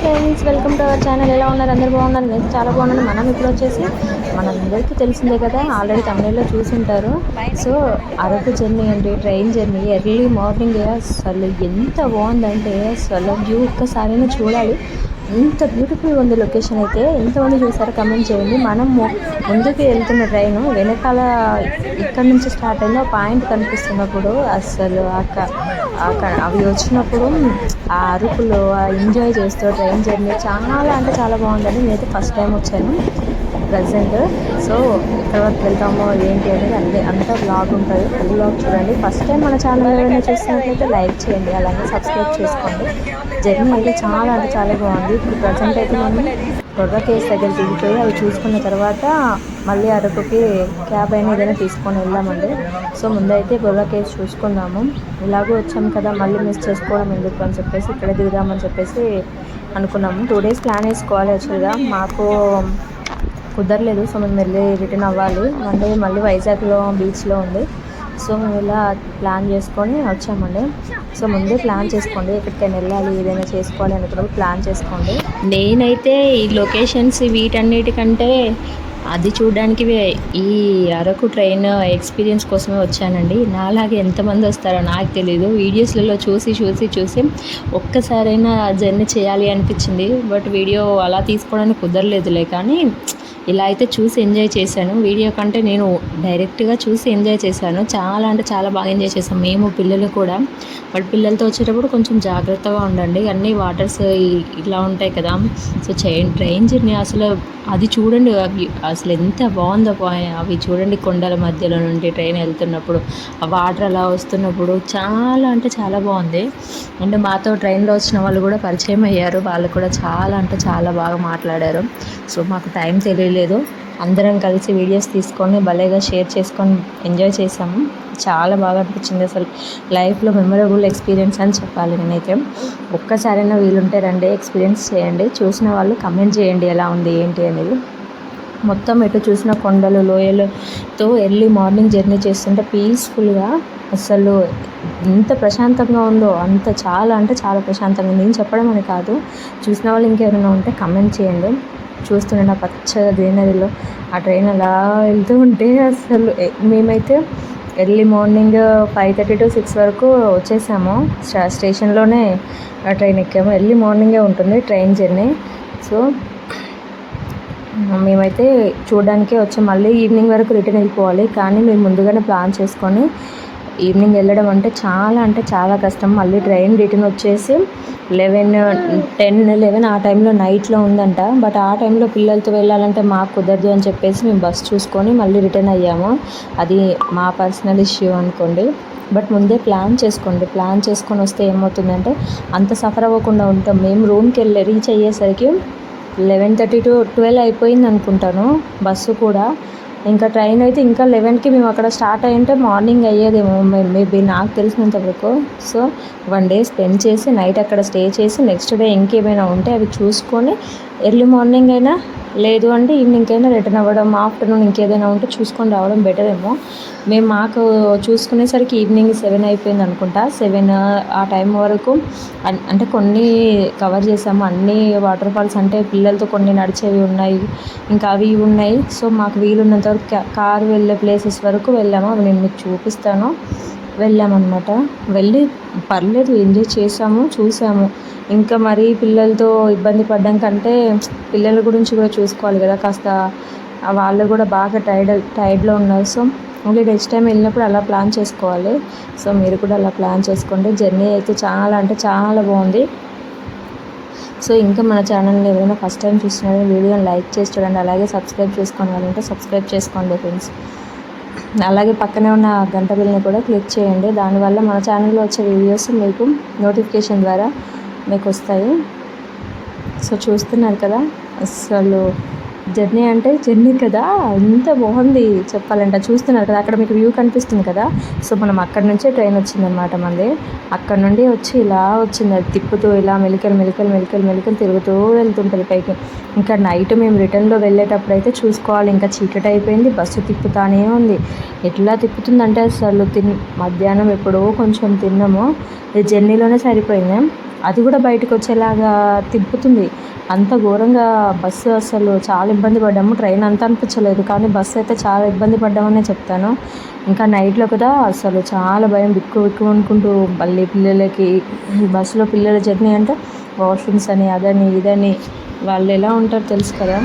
Friends, welcome to our channel. ఎలా ఉన్నారు? అందరు బాగున్నారు? నేను చాలా బాగున్నాను. మనం ఇప్పుడు వచ్చేసి మనందరికీ తెలిసిందే కదా, ఆల్రెడీ తమిళలో చూసుంటారు. సో అరకు జర్నీ అండి, ట్రైన్ జర్నీ ఎర్లీ మార్నింగ్. అసలు ఎంత బాగుందంటే అసలు వ్యూ ఒక్కసారైనా చూడాలి. ఇంత బ్యూటిఫుల్గా ఉంది లొకేషన్. అయితే ఎంతమంది చూసారో కమెంట్ చేయండి. మనం ముందుకు వెళ్తున్న ట్రైన్ వెనకాల ఇక్కడ నుంచి స్టార్ట్ అయిందో పాయింట్ కనిపిస్తున్నప్పుడు అసలు అవి వచ్చినప్పుడు ఆ అరుకులో ఎంజాయ్ చేస్తూ ట్రైన్ జర్నీ చాలా అంటే చాలా బాగుందండి. నేనైతే ఫస్ట్ టైం వచ్చాను ప్రజెంట్. సో ఎక్కడి వరకు వెళ్తామో ఏంటి అనేది అంతా బ్లాగ్ ఉంటుంది. ఫుల్ బ్లాగ్ చూడండి. ఫస్ట్ టైం మన ఛానల్ ఏమైనా చూస్తున్నట్లయితే లైక్ చేయండి, అలాగే సబ్స్క్రైబ్ చేసుకోండి. జర్నీ అయితే చాలా అంటే చాలా బాగుంది. ఇప్పుడు ప్రజెంట్ అయితే మనం బొర్రా కేవ్స్ దగ్గర దిగిపోయి అవి చూసుకున్న తర్వాత మళ్ళీ అరకుకి క్యాబ్ అయినా ఏదైనా తీసుకొని వెళ్దామండి. సో ముందైతే బొర్రా కేవ్స్ చూసుకుందాము. ఇలాగూ వచ్చాము కదా, మళ్ళీ మిస్ చేసుకోవడం ఎందుకు అని చెప్పేసి ఇక్కడే దిగుదామని చెప్పేసి అనుకున్నాము. 2 days ప్లాన్ వేసుకోవాలి. యాక్చువల్గా మాకు కుదరలేదు. సో మేము వెళ్ళి రిటర్న్ అవ్వాలి. 1 day మళ్ళీ వైజాగ్లో బీచ్లో ఉంది. సో మేము ఇలా ప్లాన్ చేసుకొని వచ్చామండి. సో ముందే ప్లాన్ చేసుకోండి, ఎక్కడికైనా వెళ్ళాలి ఏదైనా చేసుకోవాలి అనుకున్నప్పుడు ప్లాన్ చేసుకోండి. నేనైతే ఈ లొకేషన్స్ వీటన్నిటికంటే అది చూడడానికి ఈ అరకు ట్రైన్ ఎక్స్పీరియన్స్ కోసమే వచ్చానండి. నాలాగే ఎంతమంది వస్తారో నాకు తెలీదు. వీడియోస్లలో చూసి ఒక్కసారైనా జర్నీ చేయాలి అనిపించింది. బట్ వీడియో అలా తీసుకోవడానికి కుదరలేదులే, కానీ ఇలా అయితే చూసి ఎంజాయ్ చేశాను. వీడియో కంటే నేను డైరెక్ట్గా చూసి ఎంజాయ్ చేశాను. చాలా అంటే చాలా బాగా ఎంజాయ్ చేశాను మేము, పిల్లలు కూడా. బట్ పిల్లలతో వచ్చేటప్పుడు కొంచెం జాగ్రత్తగా ఉండండి. అన్నీ వాటర్స్ ఇలా ఉంటాయి కదా. సో ట్రైన్ జర్నీ అసలు అది చూడండి, అసలు ఎంత బాగుందో. అవి చూడండి, కొండల మధ్యలో నుండి ట్రైన్ వెళ్తున్నప్పుడు ఆ వాటర్ అలా వస్తున్నప్పుడు చాలా అంటే చాలా బాగుంది. అంటే మాతో ట్రైన్లో వచ్చిన వాళ్ళు కూడా పరిచయం అయ్యారు. వాళ్ళు కూడా చాలా అంటే చాలా బాగా మాట్లాడారు. సో మాకు టైం తెలియలేదు. అందరం కలిసి వీడియోస్ తీసుకొని భలేగా షేర్ చేసుకొని ఎంజాయ్ చేసాము. చాలా బాగా అనిపించింది. అసలు లైఫ్లో మెమరబుల్ ఎక్స్పీరియన్స్ అని చెప్పాలి. నేనైతే ఒక్కసారైనా వీలుంటే రండి, ఎక్స్పీరియన్స్ చేయండి. చూసిన వాళ్ళు కమెంట్ చేయండి ఎలా ఉంది ఏంటి అనేది. మొత్తం ఎటు చూసిన కొండలు లోయలతో ఎర్లీ మార్నింగ్ జర్నీ చేస్తుంటే పీస్ఫుల్గా అసలు ఎంత ప్రశాంతంగా ఉందో అంత చాలా అంటే చాలా ప్రశాంతంగా. నేను చెప్పడం అని కాదు, చూసిన వాళ్ళు ఇంకెవరైనా ఉంటే కమెంట్ చేయండి. చూస్తుండే పచ్చగా గ్రీనరీలో ఆ ట్రైన్ అలా వెళ్తూ ఉంటే అసలు మేమైతే ఎర్లీ మార్నింగ్ 5:30 to 6 వరకు వచ్చేసాము. స్టేషన్లోనే ట్రైన్ ఎక్కాము. ఎర్లీ మార్నింగే ఉంటుంది ట్రైన్ జర్నీ. సో మేమైతే చూడడానికే వచ్చాం. మళ్ళీ ఈవినింగ్ వరకు రిటర్న్ వెళ్ళిపోవాలి, కానీ మేము ముందుగానే ప్లాన్ చేసుకొని ఈవినింగ్ వెళ్ళడం అంటే చాలా కష్టం. మళ్ళీ ట్రైన్ రిటర్న్ వచ్చేసి 11 ఆ టైంలో నైట్లో ఉందంట. బట్ ఆ టైంలో పిల్లలతో వెళ్ళాలంటే మాకు కుదరదు అని చెప్పేసి మేము బస్ చూసుకొని మళ్ళీ రిటర్న్ అయ్యాము. అది మా పర్సనల్ ఇష్యూ అనుకోండి. బట్ ముందే ప్లాన్ చేసుకోండి. ప్లాన్ చేసుకొని వస్తే ఏమవుతుందంటే అంత సఫర్ అవ్వకుండా ఉంటాం. మేము రూమ్కి రీచ్ అయ్యేసరికి 11:30 to 12 అయిపోయింది అనుకుంటాను. బస్సు కూడా ఇంకా ట్రైన్ అయితే ఇంకా 11కి మేము అక్కడ స్టార్ట్ అయ్యింటే మార్నింగ్ అయ్యేదేమో మేబీ, నాకు తెలిసినంత వరకు. సో 1 day స్పెండ్ చేసి నైట్ అక్కడ స్టే చేసి నెక్స్ట్ డే ఇంకేమైనా ఉంటే అవి చూసుకొని ఎర్లీ మార్నింగ్ అయినా లేదు అంటే ఈవినింగ్ అయినా రిటర్న్ అవ్వడం, ఆఫ్టర్నూన్ ఇంకేదైనా ఉంటే చూసుకొని రావడం బెటర్ ఏమో. మాకు చూసుకునేసరికి ఈవినింగ్ 7 అయిపోయింది అనుకుంటా. 7 ఆ టైం వరకు అంటే కొన్ని కవర్ చేసాము. అన్ని వాటర్ ఫాల్స్ అంటే పిల్లలతో కొన్ని నడిచేవి ఉన్నాయి, ఇంకా అవి ఉన్నాయి. సో మాకు వీలున్నంత వరకు కారు వెళ్ళే ప్లేసెస్ వరకు వెళ్ళాము. అవి నేను మీకు చూపిస్తాను. వెళ్ళామన్నమాట. వెళ్ళి పర్లేదు ఎంజాయ్ చేసాము, చూసాము. ఇంకా మరీ పిల్లలతో ఇబ్బంది పడ్డం కంటే పిల్లల గురించి కూడా చూసుకోవాలి కదా, కాస్త వాళ్ళు కూడా బాగా టైర్డ్లో ఉన్నారు. సో ఓన్లీ నెక్స్ట్ టైం వెళ్ళినప్పుడు అలా ప్లాన్ చేసుకోవాలి. సో మీరు కూడా అలా ప్లాన్ చేసుకోండి. జర్నీ అయితే చాలా అంటే చాలా బాగుంది. సో ఇంకా మన ఛానల్ని ఎవరైనా ఫస్ట్ టైం చూస్తున్నారు వీడియోని లైక్ చేసి చూడండి, అలాగే సబ్స్క్రైబ్ చేసుకోండి. వాళ్ళంటే సబ్స్క్రైబ్ చేసుకోండి ఫ్రెండ్స్. అలాగే పక్కనే ఉన్న గంట బిల్ని కూడా క్లిక్ చేయండి. దానివల్ల మన ఛానల్లో వచ్చే వీడియోస్ మీకు నోటిఫికేషన్ ద్వారా మీకు వస్తాయి. సో చూస్తున్నారు కదా, అసలు జర్నీ అంటే జర్నీ కదా, ఎంత బాగుంది చెప్పాలంటే. చూస్తున్నారు కదా అక్కడ మీకు వ్యూ కనిపిస్తుంది కదా. సో మనం అక్కడ నుంచే ట్రైన్ వచ్చిందనమాట. మళ్ళీ అక్కడ నుండి వచ్చి ఇలా వచ్చింది, అది తిప్పుతూ ఇలా మెలికలు తిరుగుతూ వెళ్తుంటుంది పైకి. ఇంకా నైట్ మేము రిటర్న్లో వెళ్ళేటప్పుడు అయితే చూసుకోవాలి, ఇంకా చీకటి అయిపోయింది. బస్సు తిప్పుతానే ఉంది. ఎట్లా తిప్పుతుందంటే అసలు మధ్యాహ్నం ఎప్పుడో కొంచెం తిన్నాము, జర్నీలోనే సరిపోయింది. అది కూడా బయటకు వచ్చేలాగా తిప్పుతుంది. అంత ఘోరంగా బస్సు అసలు చాలా ఇబ్బంది పడ్డాము. ట్రైన్ అంత అనిపించలేదు, కానీ బస్సు అయితే చాలా ఇబ్బంది పడ్డామనే చెప్తాను. ఇంకా నైట్లో కదా అసలు చాలా భయం, బిక్కు బిక్కు అనుకుంటూ. మళ్ళీ పిల్లలకి బస్సులో పిల్లల జర్నీ అంటే వాష్రూమ్స్ అని అదని ఇదని వాళ్ళు ఎలా ఉంటారో తెలుసు కదా.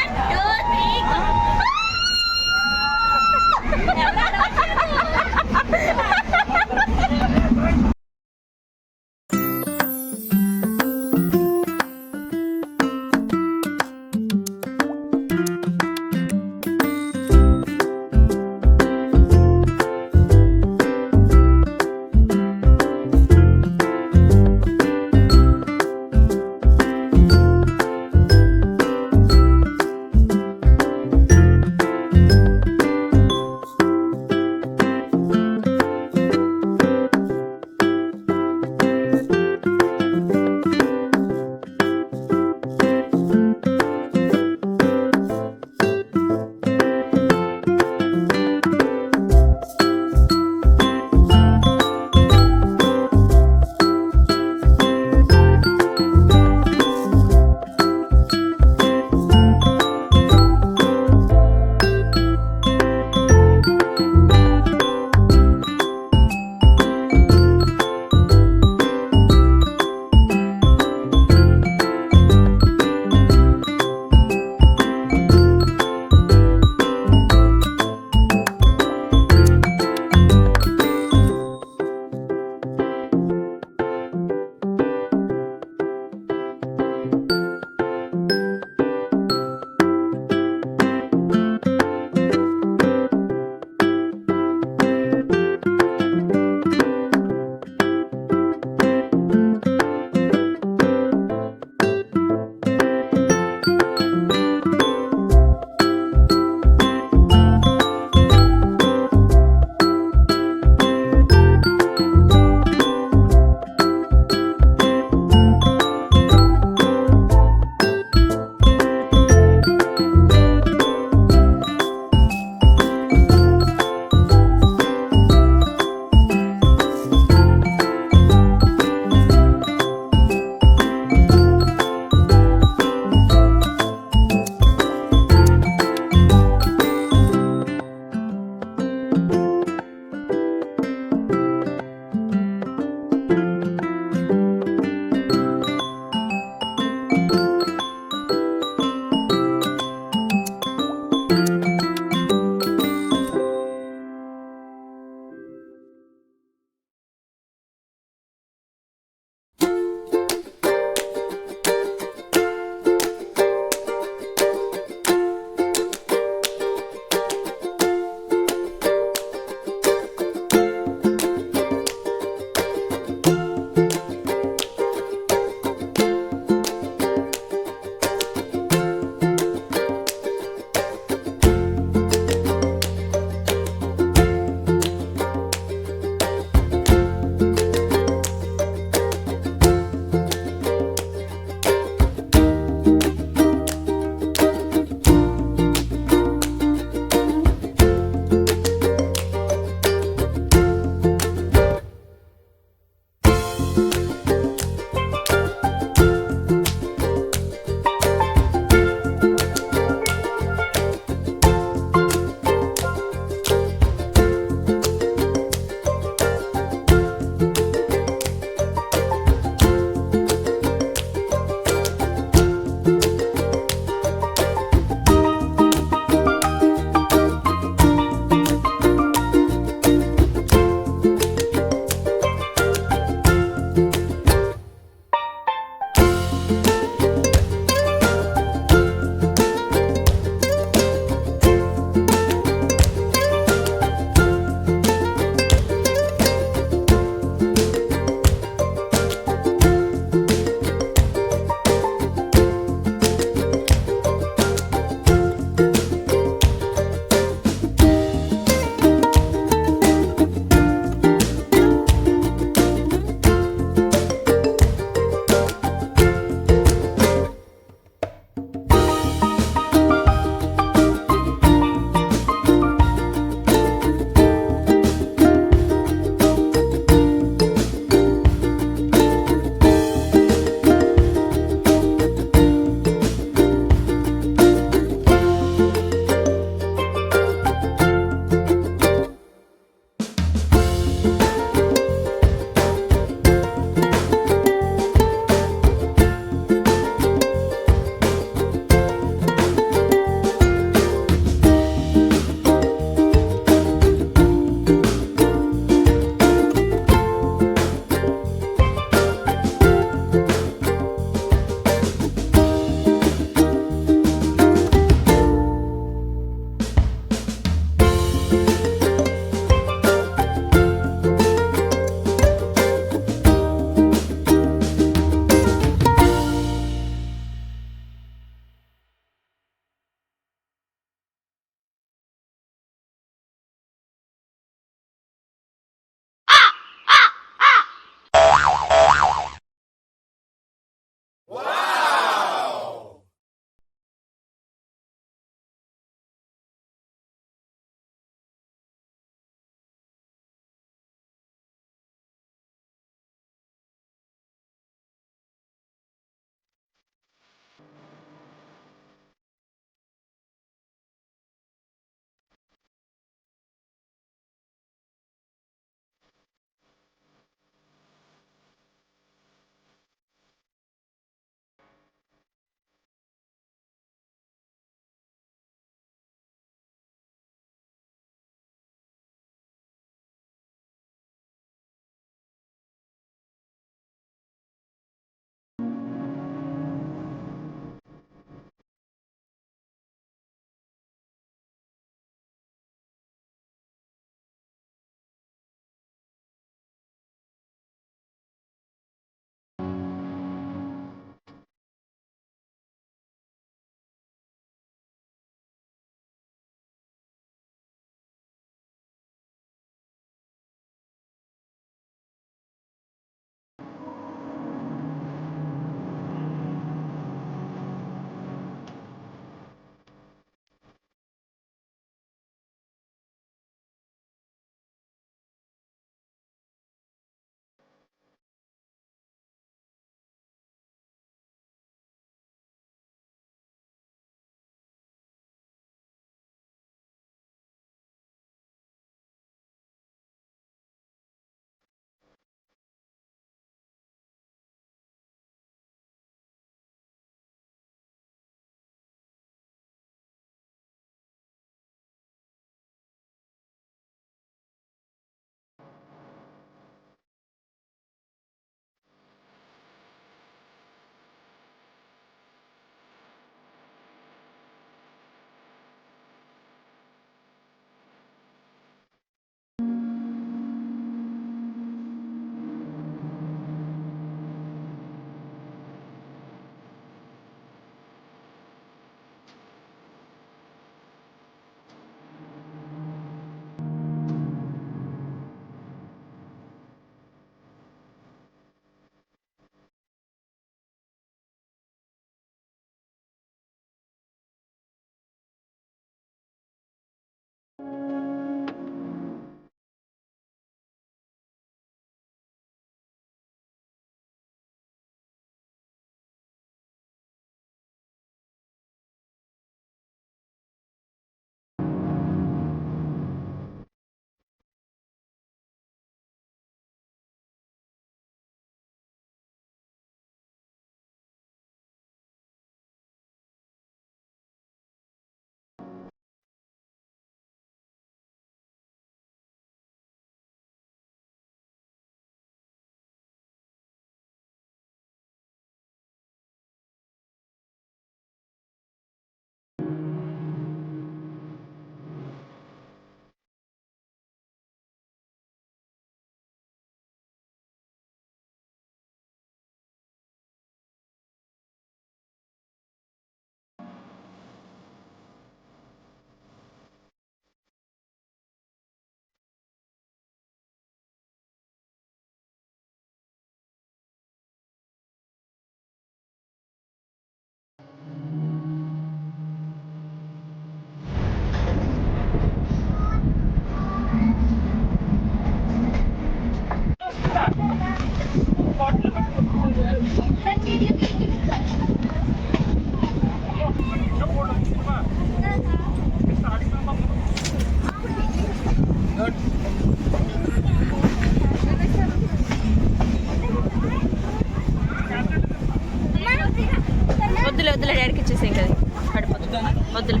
వద్దులే వద్దులే డాడీకి ఇచ్చేసాం కదా పడిపోతుంది వద్దులే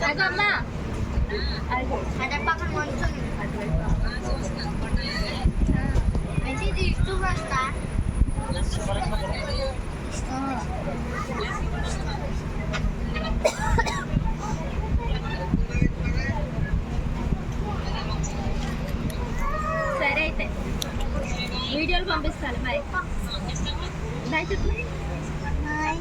Agama. Ada pakan monsun. Nanti di itu rasta. సరే అయితే వీడియోలు పంపిస్తాను బాయ్ బాయ్ చెప్పు బాయ్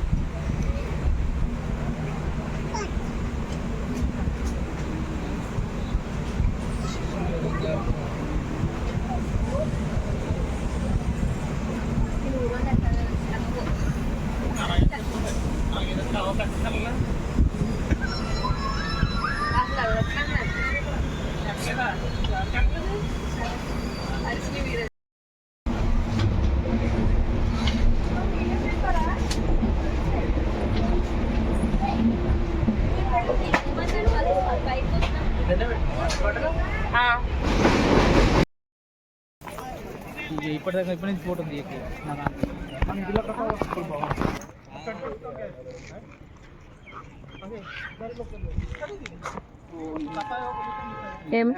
ఇప్పటిదాకా ఇప్పటి నుంచి ఫోటో తీయకు ఏం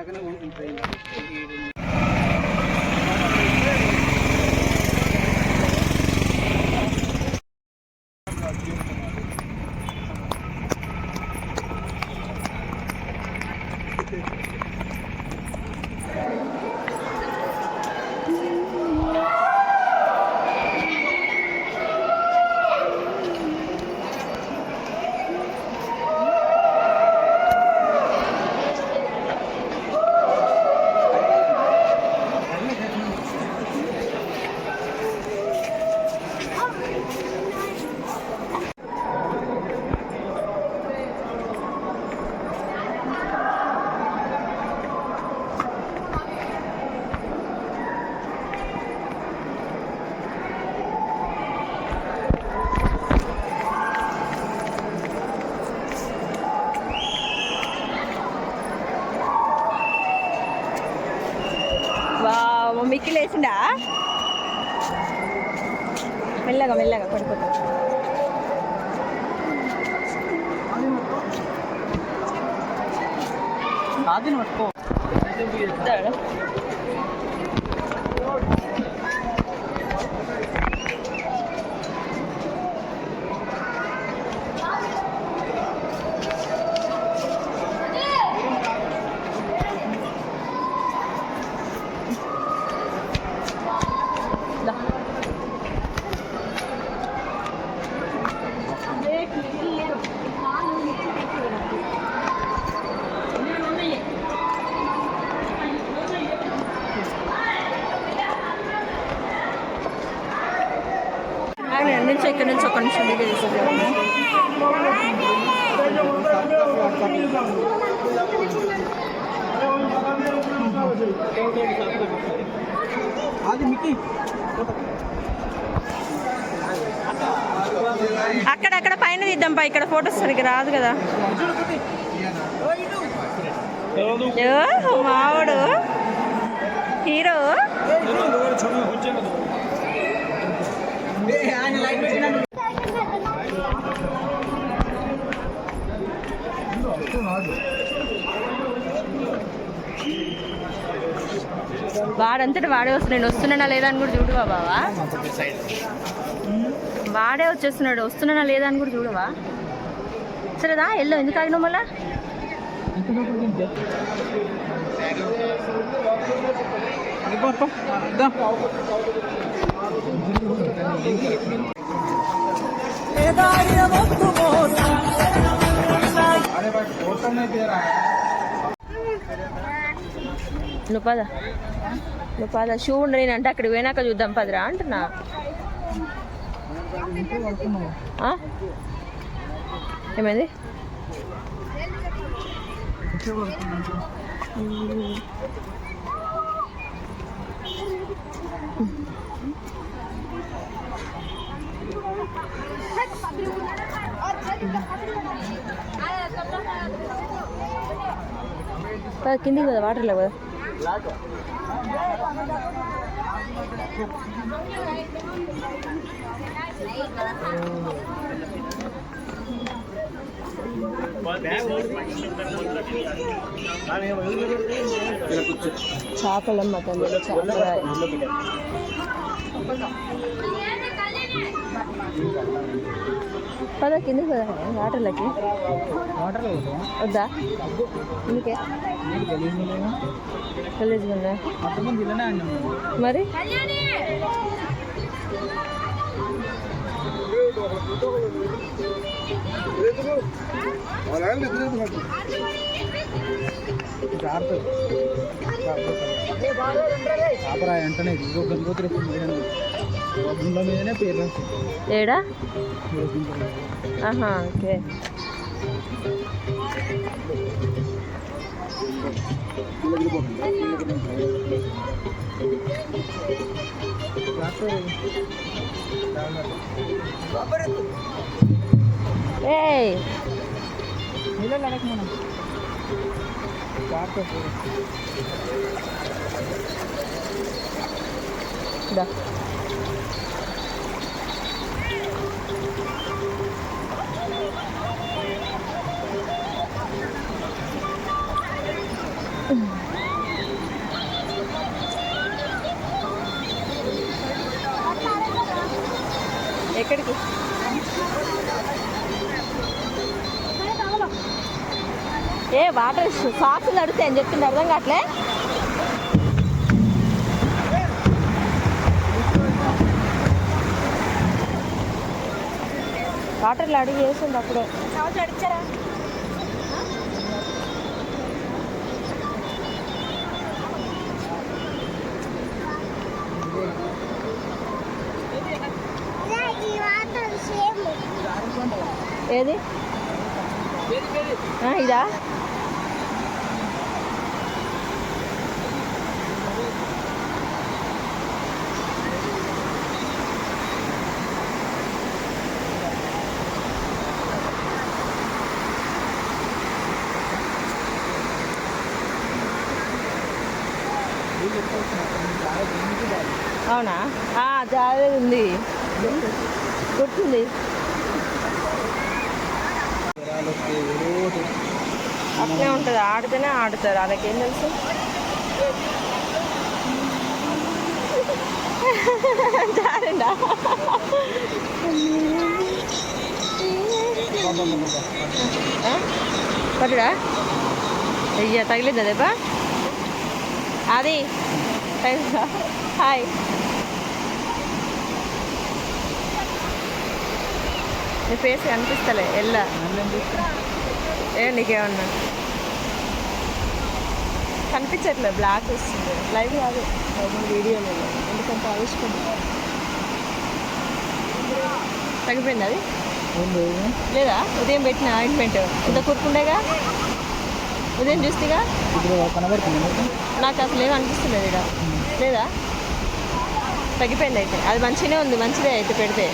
మిక్కి లేచిండా మెల్లగా మెల్లగా పడిపోతా ఆది పట్టుకో నుంచి ఇక్కడ నుంచి ఒక నిమిషం వీడియో తీసుకుంటాను. అక్కడ పైన తీద్దాంపా, ఇక్కడ ఫోటోస్ సరిగ్గా రాదు కదా. మావాడు హీరో. వాడంతటి వాడే వస్తున్నాడు. నేను వస్తున్నానా లేదా అని కూడా చూడవా బావా? వాడే వచ్చేస్తున్నాడు. వస్తున్నానా లేదా అని కూడా చూడవా? సరేదా ఎల్లో ఎందుకు ఆగినావు మళ్ళా? నువ్వు పద షూ ఉండ, నేనంటే అక్కడికి పోయినాక చూద్దాం పదరా అంటున్నా. ఏమైంది? కిందికి కదా వాటర్లో కదా. చేపలమ్మ తల్లి చేపల పద కిందికి కదా వాటర్లకి. వద్దా ఇందుకే గలీజ్గా ఉందా మరి? వెంటనే మీదనే పేరు ఏడా? ఆహా ఓకే. ఏయ్ దా ఎక్కడికి? ఏ వాటర్ సాక్సులు అడితే అని చెప్తుంది, అర్థం కావట్లే. వాటర్లో అడిగి వేసింది అప్పుడే. అడిచారా? ఏది ఇదా? అవునా? జాగ్రత్త ఉంది, గుర్తుంది. అట్లే ఉంటుంది, ఆడితేనే ఆడుతారు, వాళ్ళకేం తెలుసు. జారిండా పట్టుడా అయ్యా తగిలిద్దా దెబ్బ అది తగిలిందా. హాయ్ నీ ఫేస్ కనిపిస్తలే ఎల్లా నీకేమన్నా కనిపించట్లేదు, బ్లాక్ వస్తుంది. లైవ్ కాదు, వీడియోలో ఎందుకంటే ఆవిష్కరణ తగ్గిపోయింది. అది లేదా ఉదయం పెట్టిన ఆయింట్మెంట్ ఇంత కూరుకుండేగా, ఉదయం చూస్తేగా. నాకు అసలు ఏం అనిపిస్తలేదు ఇక్కడ, లేదా తగ్గిపోయింది. అయితే అది మంచిగానే ఉంది, మంచిదే అయితే పెడితే.